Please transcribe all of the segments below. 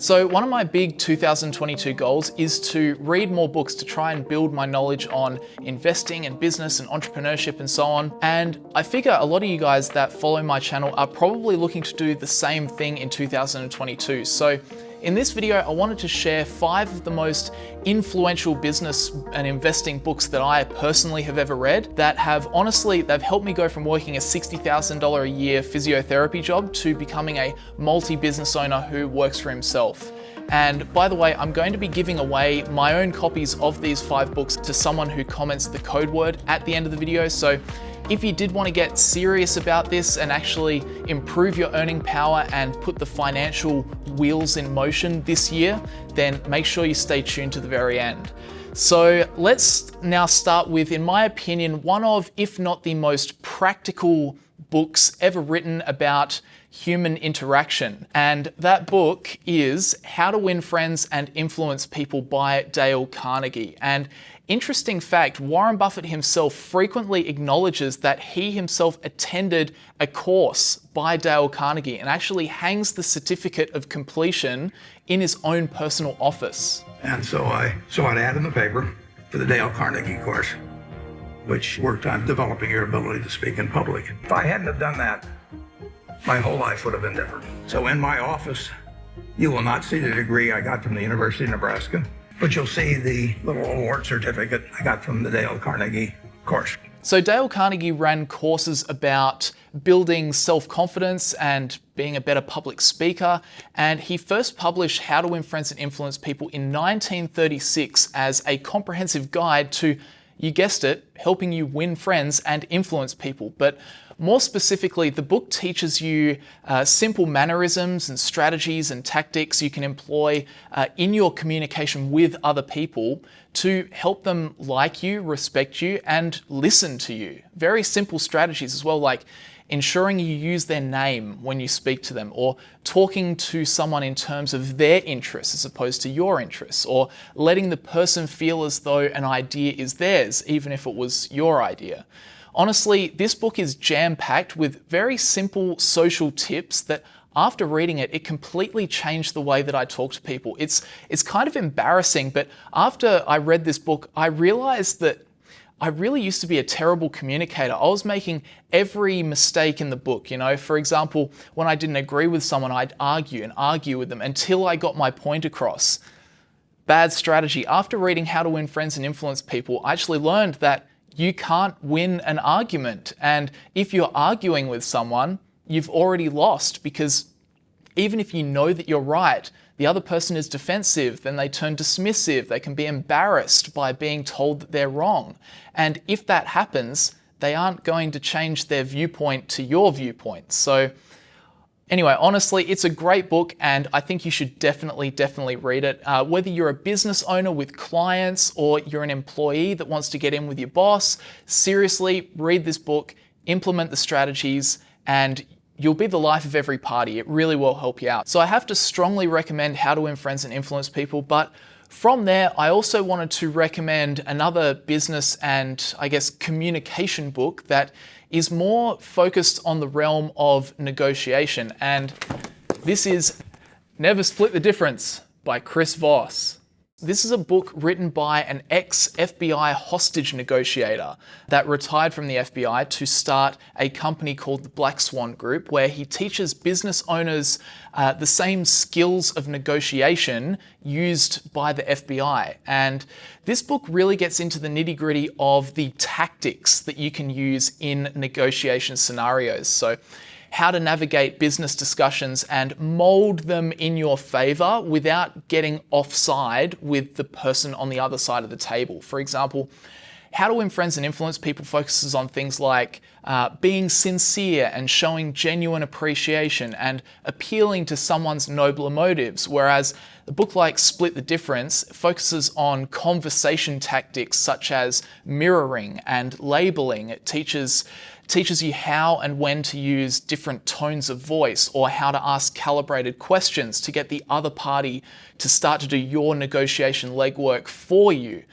So one of my big 2022 goals is to read more books to try and build my knowledge on investing and business and entrepreneurship and so on. And I figure a lot of you guys that follow my channel are probably looking to do the same thing in 2022. So in this video, I wanted to share 5 of the most influential business and investing books that I personally have ever read that have honestly, they've helped me go from working a $60,000 a year physiotherapy job to becoming a multi-business owner who works for himself. And by the way, I'm going to be giving away my own copies of these 5 books to someone who comments the code word at the end of the video. So if you did want to get serious about this and actually improve your earning power and put the financial wheels in motion this year, then make sure you stay tuned to the very end. So let's now start with, in my opinion, one of, if not the most practical books ever written about human interaction. And that book is How to Win Friends and Influence People by Dale Carnegie. And interesting fact, Warren Buffett himself frequently acknowledges that he himself attended a course by Dale Carnegie and actually hangs the certificate of completion in his own personal office. And so I saw an ad in the paper for the Dale Carnegie course, which worked on developing your ability to speak in public. If I hadn't have done that, my whole life would have been different. So in my office, you will not see the degree I got from the University of Nebraska, but you'll see the little award certificate I got from the Dale Carnegie course. So Dale Carnegie ran courses about building self-confidence and being a better public speaker, and he first published How to Win Friends and Influence People in 1936 as a comprehensive guide to, you guessed it, helping you win friends and influence people. But more specifically, the book teaches you simple mannerisms and strategies and tactics you can employ in your communication with other people to help them like you, respect you, and listen to you. Very simple strategies as well, like ensuring you use their name when you speak to them, or talking to someone in terms of their interests as opposed to your interests, or letting the person feel as though an idea is theirs, even if it was your idea. Honestly, this book is jam-packed with very simple social tips that after reading it, it completely changed the way that I talk to people. It's kind of embarrassing, but after I read this book, I realized that I really used to be a terrible communicator. I was making every mistake in the book. You know, for example, when I didn't agree with someone, I'd argue with them until I got my point across. Bad strategy. After reading How to Win Friends and Influence People, I actually learned that you can't win an argument. And if you're arguing with someone, you've already lost, because even if you know that you're right, the other person is defensive, then they turn dismissive, they can be embarrassed by being told that they're wrong. And if that happens, they aren't going to change their viewpoint to your viewpoint. So anyway, honestly, it's a great book and I think you should definitely read it. Whether you're a business owner with clients or you're an employee that wants to get in with your boss, seriously, read this book, implement the strategies, and you'll be the life of every party. It really will help you out. So I have to strongly recommend How to Win Friends and Influence People, but from there, I also wanted to recommend another business and, I guess, communication book that is more focused on the realm of negotiation. And this is Never Split the Difference by Chris Voss. This is a book written by an ex-FBI hostage negotiator that retired from the FBI to start a company called the Black Swan Group, where he teaches business owners the same skills of negotiation used by the FBI. And this book really gets into the nitty-gritty of the tactics that you can use in negotiation scenarios. So how to navigate business discussions and mold them in your favor without getting offside with the person on the other side of the table. For example, How to Win Friends and Influence People focuses on things like being sincere and showing genuine appreciation and appealing to someone's nobler motives, whereas a book like Split the Difference focuses on conversation tactics such as mirroring and labeling. It teaches you how and when to use different tones of voice, or how to ask calibrated questions to get the other party to start to do your negotiation legwork for you.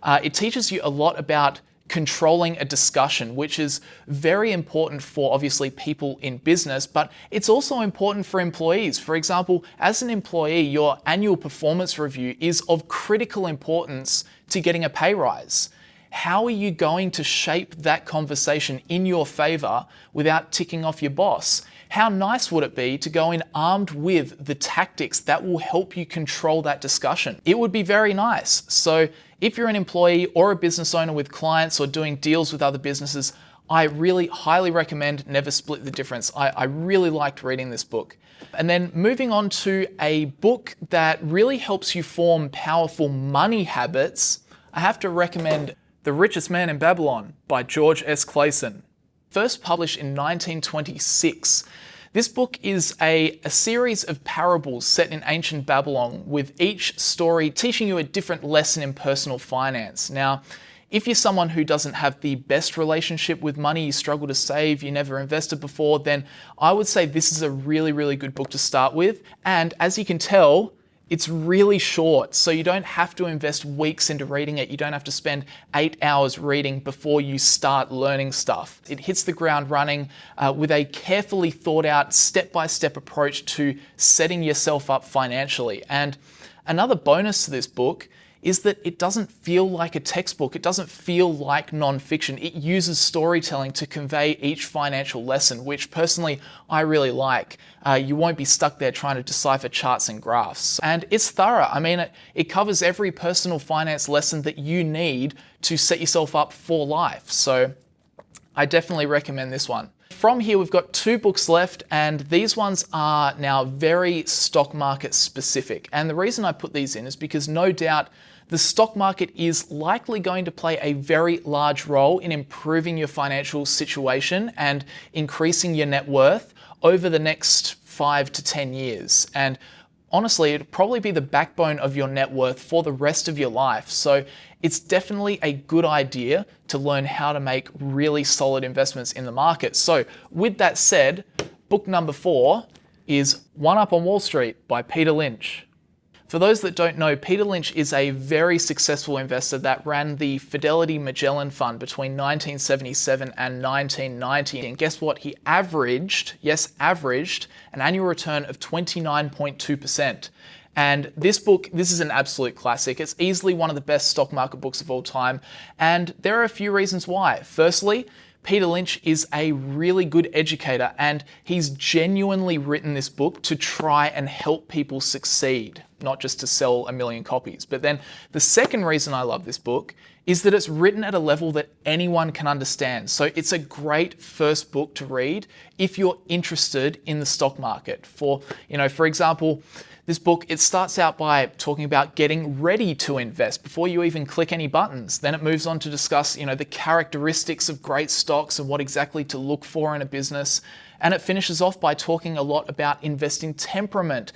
It teaches you a lot about controlling a discussion, which is very important for obviously people in business, but it's also important for employees. For example, as an employee, your annual performance review is of critical importance to getting a pay rise. How are you going to shape that conversation in your favor without ticking off your boss? How nice would it be to go in armed with the tactics that will help you control that discussion? It would be very nice. So if you're an employee or a business owner with clients or doing deals with other businesses, I really highly recommend Never Split the Difference. I really liked reading this book. And then moving on to a book that really helps you form powerful money habits, I have to recommend The Richest Man in Babylon by George S. Clason. First published in 1926. This book is a series of parables set in ancient Babylon, with each story teaching you a different lesson in personal finance. Now, if you're someone who doesn't have the best relationship with money, you struggle to save, you never invested before, then I would say this is a really, really good book to start with. And as you can tell, it's really short, so you don't have to invest weeks into reading it. You don't have to spend 8 hours reading before you start learning stuff. It hits the ground running with a carefully thought out step-by-step approach to setting yourself up financially. And another bonus to this book is that it doesn't feel like a textbook. It doesn't feel like nonfiction. It uses storytelling to convey each financial lesson, which personally I really like. You won't be stuck there trying to decipher charts and graphs. And it's thorough. I mean, it covers every personal finance lesson that you need to set yourself up for life. So I definitely recommend this one. From here, we've got 2 books left, and these ones are now very stock market specific. And the reason I put these in is because no doubt the stock market is likely going to play a very large role in improving your financial situation and increasing your net worth over the next 5 to 10 years. And honestly, it'll probably be the backbone of your net worth for the rest of your life. So it's definitely a good idea to learn how to make really solid investments in the market. So with that said, book number 4 is One Up on Wall Street by Peter Lynch. For those that don't know, Peter Lynch is a very successful investor that ran the Fidelity Magellan Fund between 1977 and 1990. And guess what? He averaged an annual return of 29.2%. And this book, this is an absolute classic. It's easily one of the best stock market books of all time. And there are a few reasons why. Firstly, Peter Lynch is a really good educator, and he's genuinely written this book to try and help people succeed, not just to sell 1 million copies. But then the second reason I love this book is that it's written at a level that anyone can understand. So it's a great first book to read if you're interested in the stock market. For example, this book, it starts out by talking about getting ready to invest before you even click any buttons. Then it moves on to discuss, the characteristics of great stocks and what exactly to look for in a business. And it finishes off by talking a lot about investing temperament,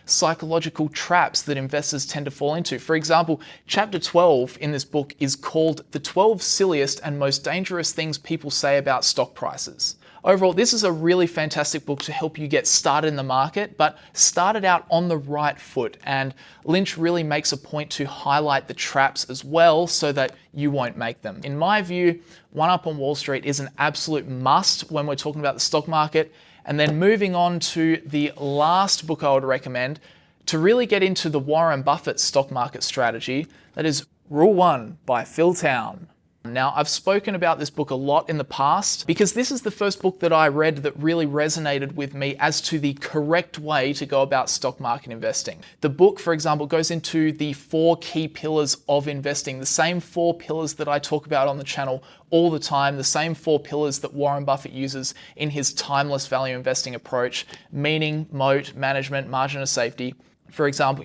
psychological traps that investors tend to fall into. For example, chapter 12 in this book is called The 12 Silliest and Most Dangerous Things People Say About Stock Prices. Overall, this is a really fantastic book to help you get started in the market, but started out on the right foot. And Lynch really makes a point to highlight the traps as well so that you won't make them. In my view, One Up on Wall Street is an absolute must when we're talking about the stock market. And then moving on to the last book I would recommend to really get into the Warren Buffett stock market strategy, that is Rule 1 by Phil Town. Now, I've spoken about this book a lot in the past because this is the first book that I read that really resonated with me as to the correct way to go about stock market investing. The book, for example, goes into the 4 key pillars of investing, the same 4 pillars that I talk about on the channel all the time, the same 4 pillars that Warren Buffett uses in his timeless value investing approach: meaning, moat, management, margin of safety. For example,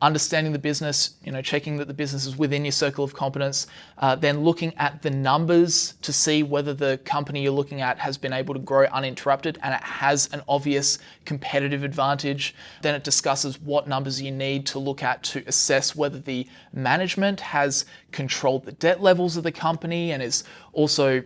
understanding the business, checking that the business is within your circle of competence, then looking at the numbers to see whether the company you're looking at has been able to grow uninterrupted and it has an obvious competitive advantage. Then it discusses what numbers you need to look at to assess whether the management has controlled the debt levels of the company and is also,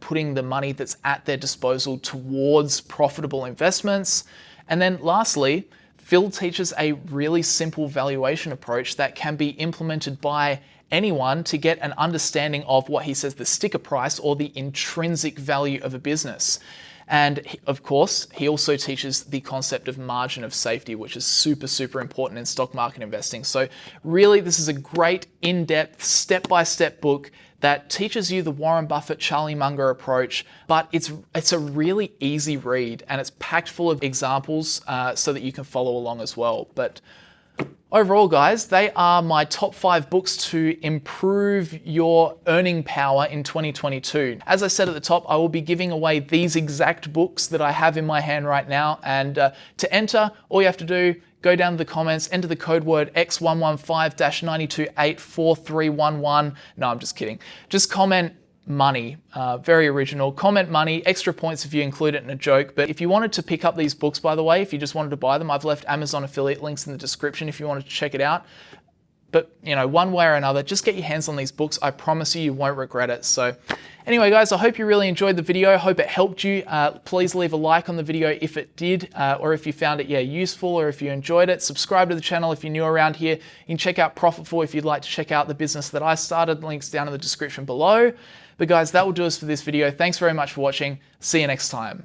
putting the money that's at their disposal towards profitable investments. And then lastly, Phil teaches a really simple valuation approach that can be implemented by anyone to get an understanding of what he says the sticker price or the intrinsic value of a business. And of course, he also teaches the concept of margin of safety, which is super, super important in stock market investing. So really, this is a great in-depth, step-by-step book that teaches you the Warren Buffett, Charlie Munger approach, but it's a really easy read and it's packed full of examples so that you can follow along as well. But overall, guys, they are my top 5 books to improve your earning power in 2022. As I said at the top, I will be giving away these exact books that I have in my hand right now. And to enter, all you have to do, go down to the comments, enter the code word X115-9284311. No, I'm just kidding. Just comment money. Very original. Comment money, extra points if you include it in a joke. But if you wanted to pick up these books, by the way, if you just wanted to buy them, I've left Amazon affiliate links in the description if you wanted to check it out. But, you know, one way or another, just get your hands on these books. I promise you, you won't regret it. So anyway, guys, I hope you really enjoyed the video. I hope it helped you. Please leave a like on the video if it did, or if you found it, useful, or if you enjoyed it. Subscribe to the channel if you're new around here. You can check out Profitful if you'd like to check out the business that I started. Links down in the description below. But guys, that will do us for this video. Thanks very much for watching. See you next time.